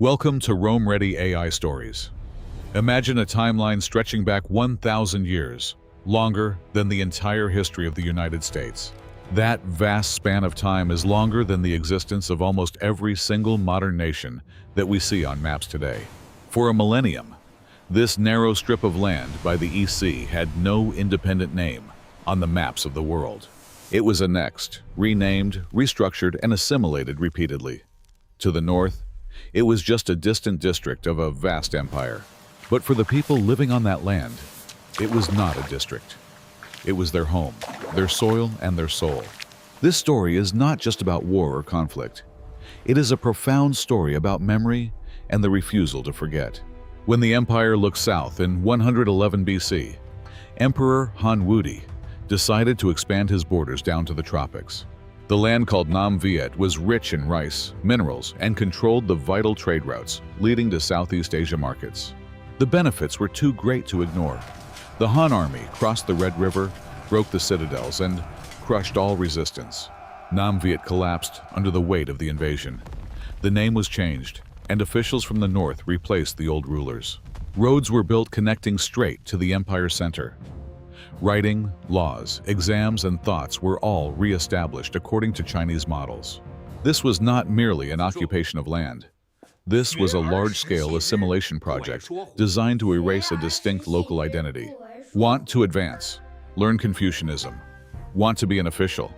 Welcome to Rome Ready AI Stories. Imagine a timeline stretching back 1,000 years, longer than the entire history of the United States. That vast span of time is longer than the existence of almost every single modern nation that we see on maps today. For a millennium, this narrow strip of land by the East Sea had no independent name on the maps of the world. It was annexed, renamed, restructured, and assimilated repeatedly. To the north, it was just a distant district of a vast empire. But for the people living on that land, it was not a district. It was their home, their soil, and their soul. This story is not just about war or conflict. It is a profound story about memory and the refusal to forget. When the empire looked south in 111 BC, Emperor Han Dynasty decided to expand his borders down to the tropics. The land called Nanyue was rich in rice, minerals, and controlled the vital trade routes leading to Southeast Asia markets. The benefits were too great to ignore. The Han army crossed the Red River, broke the citadels, and crushed all resistance. Nanyue collapsed under the weight of the invasion. The name was changed, and officials from the north replaced the old rulers. Roads were built connecting straight to the empire's center. Writing, laws, exams, and thoughts were all re-established according to Chinese models. This was not merely an occupation of land. This was a large-scale assimilation project designed to erase a distinct local identity. Want to advance? Learn Confucianism. Want to be an official?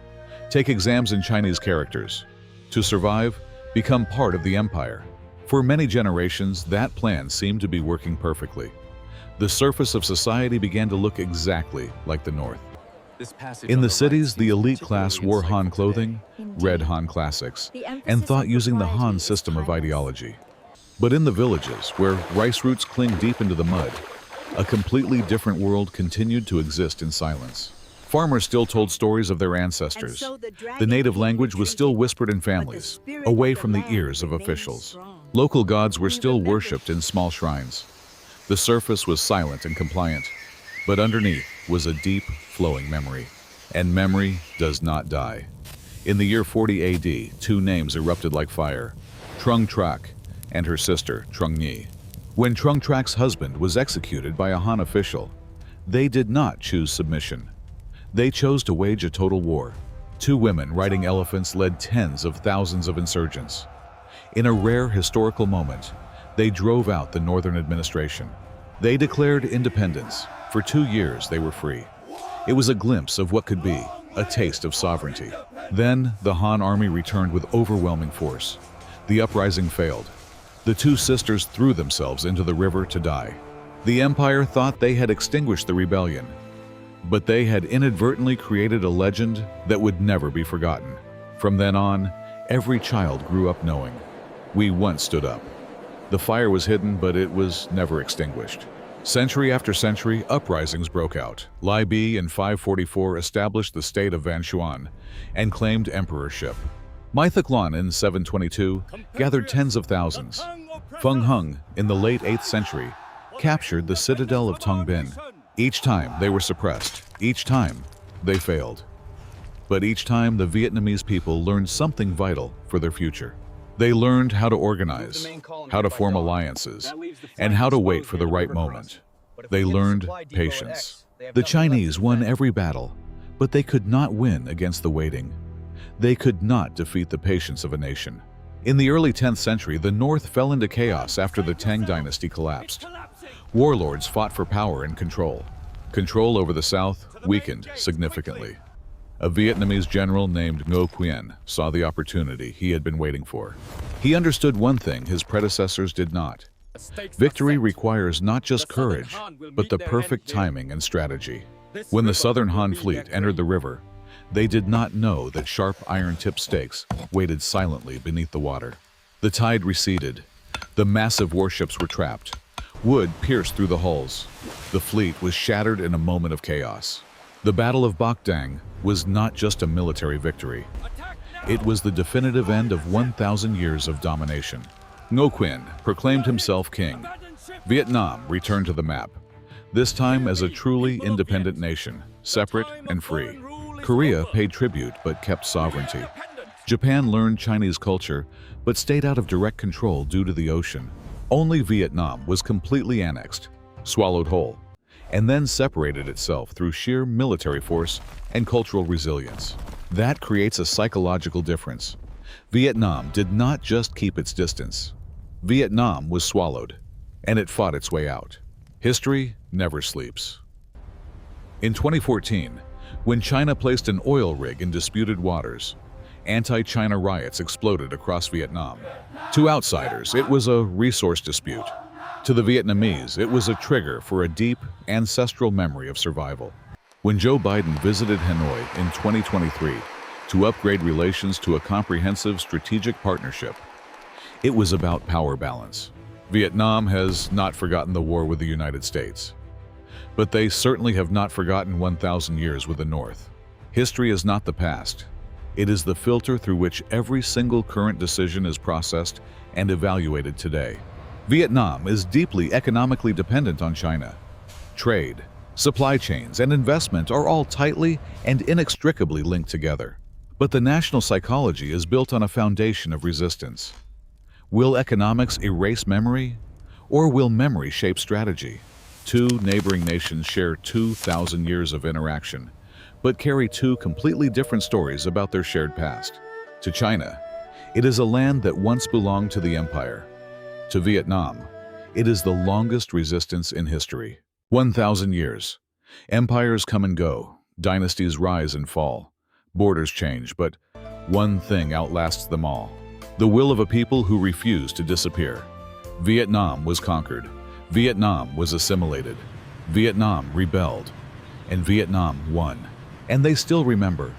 Take exams in Chinese characters. To survive? Become part of the empire. For many generations, that plan seemed to be working perfectly. The surface of society began to look exactly like the North. In the cities, the elite class wore Han clothing, read Han classics, and thought using the Han system of ideology. But in the villages, where rice roots cling deep into the mud, a completely different world continued to exist in silence. Farmers still told stories of their ancestors. The native language was still whispered in families, away from the ears of officials. Local gods were still worshipped in small shrines. The surface was silent and compliant, but underneath was a deep, flowing memory. And memory does not die. In the year 40 AD, two names erupted like fire: Trung Trak and her sister, Trung Nhi. When Trung Trak's husband was executed by a Han official, they did not choose submission. They chose to wage a total war. Two women riding elephants led tens of thousands of insurgents. In a rare historical moment, they drove out the northern administration. They declared independence. For 2 years, they were free. It was a glimpse of what could be, a taste of sovereignty. Then, the Han army returned with overwhelming force. The uprising failed. The two sisters threw themselves into the river to die. The empire thought they had extinguished the rebellion, but they had inadvertently created a legend that would never be forgotten. From then on, every child grew up knowing, we once stood up. The fire was hidden, but it was never extinguished. Century after century, uprisings broke out. Lai Bi in 544 established the state of Vanshuan and claimed emperorship. Mai Theklan in 722 gathered tens of thousands. Feng Hung in the late 8th century captured the citadel of Tongbin. Each time they were suppressed. Each time they failed. But each time the Vietnamese people learned something vital for their future. They learned how to organize, how to form alliances, and how to wait for the right moment. They learned patience. The Chinese won every battle, but they could not win against the waiting. They could not defeat the patience of a nation. In the early 10th century, the North fell into chaos after the Tang Dynasty collapsed. Warlords fought for power and control. Control over the South weakened significantly. A Vietnamese general named Ngo Quyen saw the opportunity he had been waiting for. He understood one thing his predecessors did not. Victory requires not just courage, but the perfect timing and strategy. When the Southern Han fleet entered the river, they did not know that sharp iron-tipped stakes waited silently beneath the water. The tide receded. The massive warships were trapped. Wood pierced through the hulls. The fleet was shattered in a moment of chaos. The Battle of Bach was not just a military victory. It was the definitive end of 1,000 years of domination. Ngo Quyen proclaimed himself king. Vietnam returned to the map, this time as a truly independent nation, separate and free. Korea paid tribute but kept sovereignty. Japan learned Chinese culture, but stayed out of direct control due to the ocean. Only Vietnam was completely annexed, swallowed whole, and then separated itself through sheer military force and cultural resilience. That creates a psychological difference. Vietnam did not just keep its distance. Vietnam was swallowed, and it fought its way out. History never sleeps. In 2014, when China placed an oil rig in disputed waters, anti-China riots exploded across Vietnam. To outsiders, it was a resource dispute. To the Vietnamese, it was a trigger for a deep, ancestral memory of survival. When Joe Biden visited Hanoi in 2023 to upgrade relations to a comprehensive strategic partnership, it was about power balance. Vietnam has not forgotten the war with the United States, but they certainly have not forgotten 1,000 years with the North. History is not the past. It is the filter through which every single current decision is processed and evaluated today. Vietnam is deeply economically dependent on China. Trade, supply chains, and investment are all tightly and inextricably linked together. But the national psychology is built on a foundation of resistance. Will economics erase memory, or will memory shape strategy? Two neighboring nations share 2,000 years of interaction, but carry two completely different stories about their shared past. To China, it is a land that once belonged to the empire. To Vietnam, it is the longest resistance in history. 1,000 years. Empires come and go, dynasties rise and fall, borders change, but one thing outlasts them all: the will of a people who refuse to disappear. Vietnam was conquered. Vietnam was assimilated. Vietnam rebelled. And Vietnam won. And they still remember.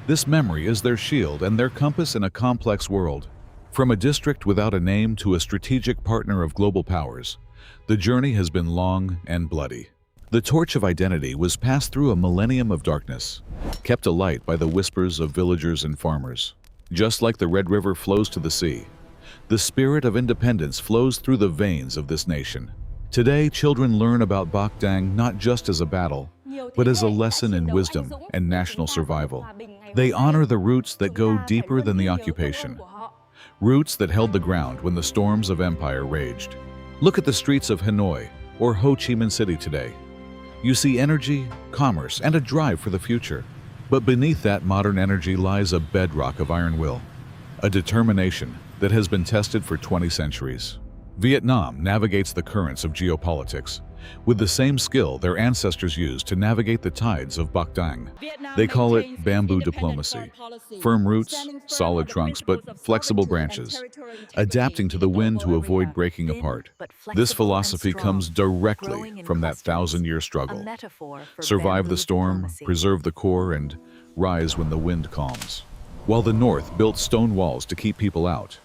This memory is their shield and their compass in a complex world. From a district without a name to a strategic partner of global powers, the journey has been long and bloody. The torch of identity was passed through a millennium of darkness, kept alight by the whispers of villagers and farmers. Just like the Red River flows to the sea, the spirit of independence flows through the veins of this nation. Today, children learn about Bach not just as a battle, but as a lesson in wisdom and national survival. They honor the roots that go deeper than the occupation, roots that held the ground when the storms of empire raged. Look at the streets of Hanoi or Ho Chi Minh City today. You see energy, commerce, and a drive for the future. But beneath that modern energy lies a bedrock of iron will, a determination that has been tested for 20 centuries. Vietnam navigates the currents of geopolitics with the same skill their ancestors used to navigate the tides of Bach Dang. They call it bamboo diplomacy. Firm roots, solid trunks, but flexible branches, adapting to the wind to avoid breaking apart. This philosophy comes directly from that 1,000-year struggle. Survive the storm, preserve the core, and rise when the wind calms. While the North built stone walls to keep people out,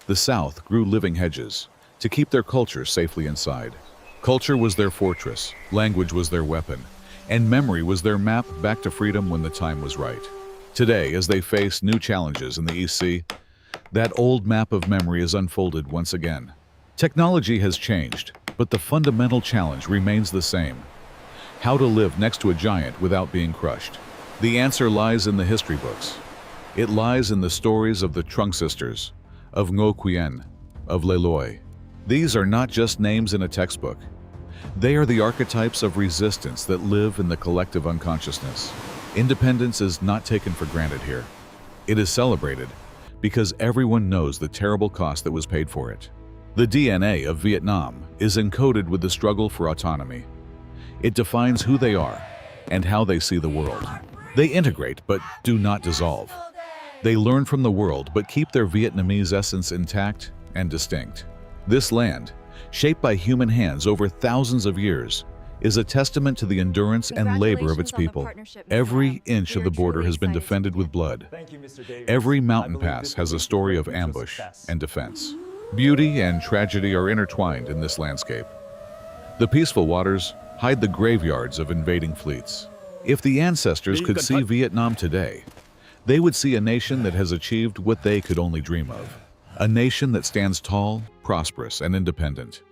the South grew living hedges to keep their culture safely inside. Culture was their fortress, language was their weapon, and memory was their map back to freedom when the time was right. Today, as they face new challenges in the EC, that old map of memory is unfolded once again. Technology has changed, but the fundamental challenge remains the same: how to live next to a giant without being crushed. The answer lies in the history books. It lies in the stories of the Trung Sisters, of Ngo Quyen, of Le Loi. These are not just names in a textbook. They are the archetypes of resistance that live in the collective unconsciousness. Independence is not taken for granted here. It is celebrated because everyone knows the terrible cost that was paid for it. The DNA of Vietnam is encoded with the struggle for autonomy. It defines who they are and how they see the world. They integrate but do not dissolve. They learn from the world but keep their Vietnamese essence intact and distinct. This land, shaped by human hands over thousands of years, is a testament to the endurance and labor of its people. Every inch of the border has been defended with blood. Every mountain pass has a story of ambush and defense. Beauty and tragedy are intertwined in this landscape. The peaceful waters hide the graveyards of invading fleets. If the ancestors could see Vietnam today, they would see a nation that has achieved what they could only dream of. A nation that stands tall, prosperous, and independent.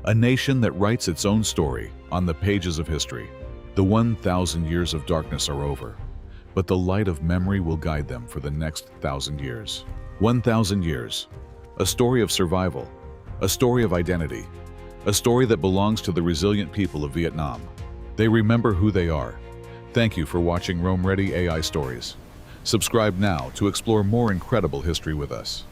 A nation that writes its own story on the pages of history. The 1,000 years of darkness are over, but the light of memory will guide them for the next 1,000 years. 1,000 years. A story of survival. A story of identity. A story that belongs to the resilient people of Vietnam. They remember who they are. Thank you for watching Rome Ready AI Stories. Subscribe now to explore more incredible history with us.